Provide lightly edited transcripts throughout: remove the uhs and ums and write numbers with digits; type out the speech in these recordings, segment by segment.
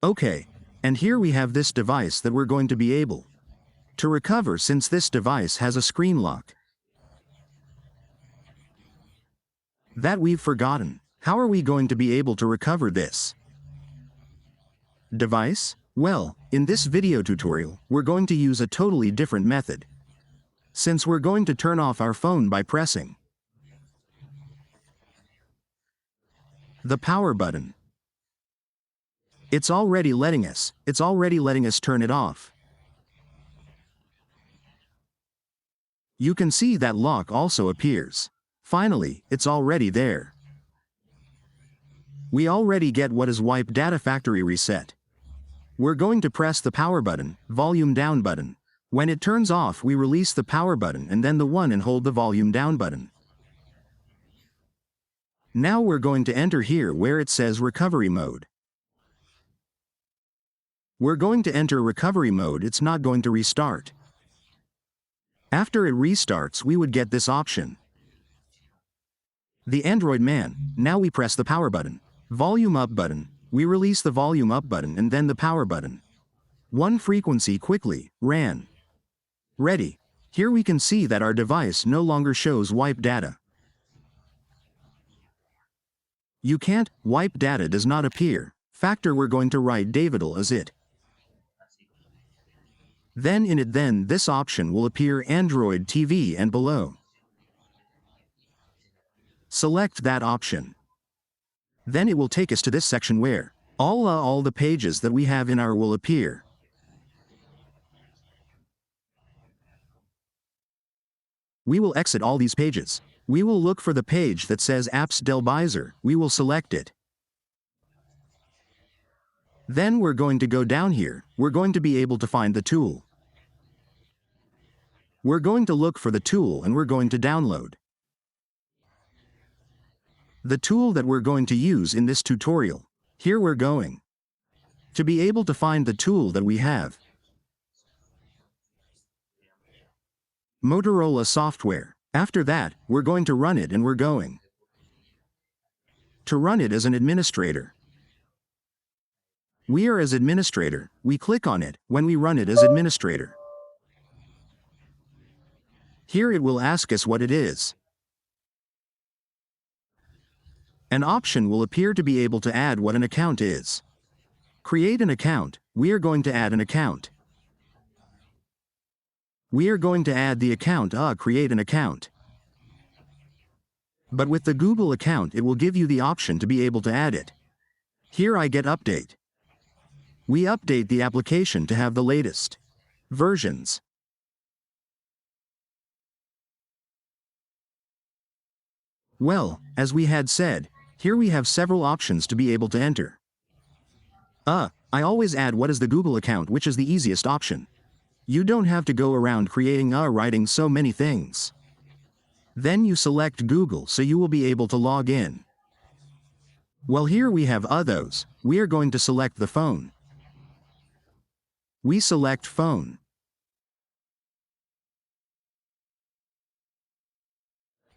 Okay, and here we have this device that we're going to be able to recover since this device has a screen lock that we've forgotten. How are we going to be able to recover this device? Well, in this video tutorial, we're going to use a totally different method. Since we're going to turn off our phone by pressing the power button. It's already letting us turn it off. You can see that lock also appears. Finally, it's already there. We already get what is wipe data factory reset. We're going to press the power button, volume down button. When it turns off, we release the power button and then the one and hold the volume down button. Now we're going to enter here where it says recovery mode. We're going to enter recovery mode. It's not going to restart. After it restarts, we would get this option. The Android man. Now we press the power button, volume up button. We release the volume up button and then the power button. One frequency quickly ran. Ready. Here we can see that our device no longer shows wipe data. You can't, wipe data does not appear. Factor we're going to write Davidal as it. Then in it this option will appear Android TV and below. Select that option. Then it will take us to this section where all the pages that we have in our will appear. We will exit all these pages. We will look for the page that says Apps del Razr. We will select it. Then we're going to go down here. We're going to be able to find the tool. We're going to look for the tool and we're going to download the tool that we're going to use in this tutorial. Here we're going to be able to find the tool that we have. Motorola software. After that, we're going to run it and we're going to run it as an administrator. We are as administrator, we click on it when we run it as administrator. Here it will ask us what it is. An option will appear to be able to add what an account is. Create an account. We are going to add an account. We are going to add the account, create an account. But with the Google account, it will give you the option to be able to add it. Here I get update. We update the application to have the latest versions. Well, as we had said, here we have several options to be able to enter. I always add what is the Google account, which is the easiest option. You don't have to go around creating writing so many things. Then you select Google so you will be able to log in. Well, here we have those. We are going to select the phone. We select phone.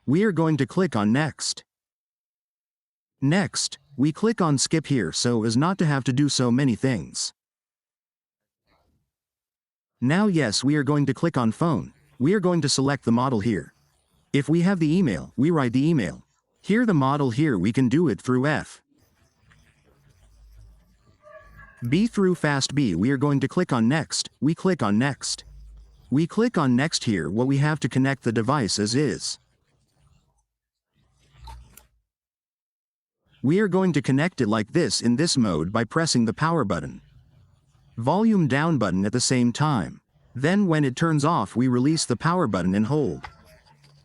We are going to click on next. Next, we click on skip here so as not to have to do so many things. Now yes, we are going to click on phone. We are going to select the model here. If we have the email, we write the email. Here the model here we can do it through F. B through fast B. We are going to click on next. We click on next. We click on next here what we have to connect the device as is. We are going to connect it like this in this mode by pressing the power button, volume down button at the same time. Then when it turns off, we release the power button and hold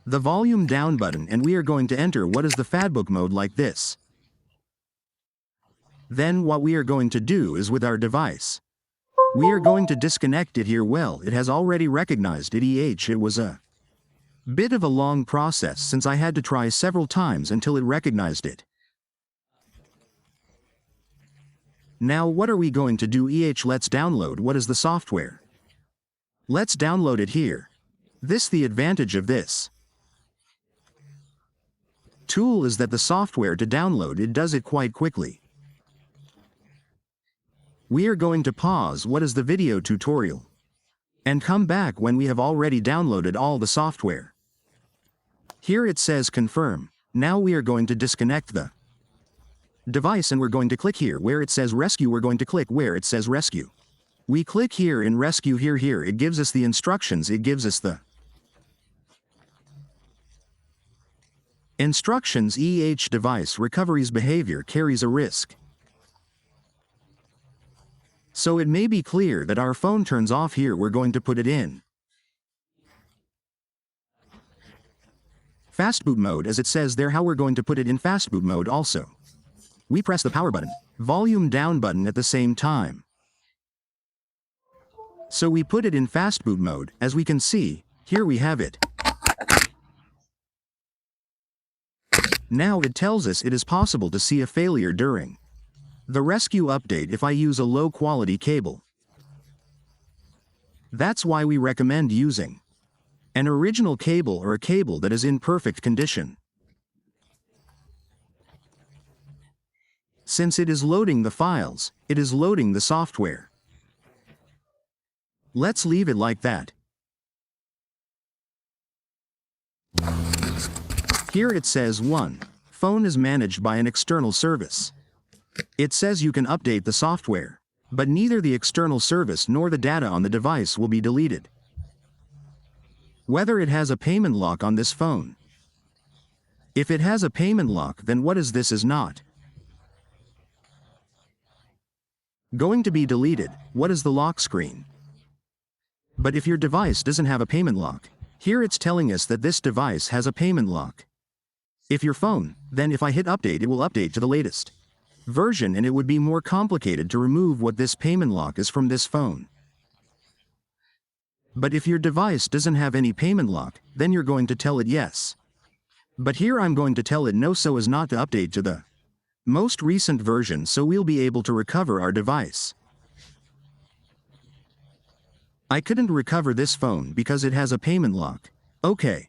the volume down button, and we are going to enter what is the Fadbook mode like this. Then what we are going to do is with our device, we are going to disconnect it here. Well, it has already recognized it. It was a bit of a long process since I had to try several times until it recognized it. Now what are we going to do? Let's download what is the software. Let's download it here. This the advantage of this tool is that the software to download it does it quite quickly. We are going to pause what is the video tutorial and come back when we have already downloaded all the software. Here it says confirm. Now we are going to disconnect the device and we're going to click here where it says rescue. We're going to click where it says rescue. We click here in rescue. Here it gives us the instructions. It gives us the instructions. Each device recovery's behavior carries a risk. So it may be clear that our phone turns off. Here we're going to put it in fast boot mode, as it says there. How we're going to put it in fast boot mode also. We press the power button, volume down button at the same time. So we put it in fast boot mode. As we can see, here we have it. Now it tells us it is possible to see a failure during the rescue update if I use a low quality cable. That's why we recommend using an original cable or a cable that is in perfect condition. Since it is loading the files, it is loading the software. Let's leave it like that. Here it says 1. Phone is managed by an external service. It says you can update the software, but neither the external service nor the data on the device will be deleted. Whether it has a payment lock on this phone. If it has a payment lock, then what is this is not going to be deleted. What is the lock screen? But if your device doesn't have a payment lock, here it's telling us that this device has a payment lock. If your phone, then if I hit update, it will update to the latest version, and it would be more complicated to remove what this payment lock is from this phone. But if your device doesn't have any payment lock, then you're going to tell it yes. But here I'm going to tell it no, so as not to update to the most recent version, so we'll be able to recover our device. I couldn't recover this phone because it has a payment lock. Okay.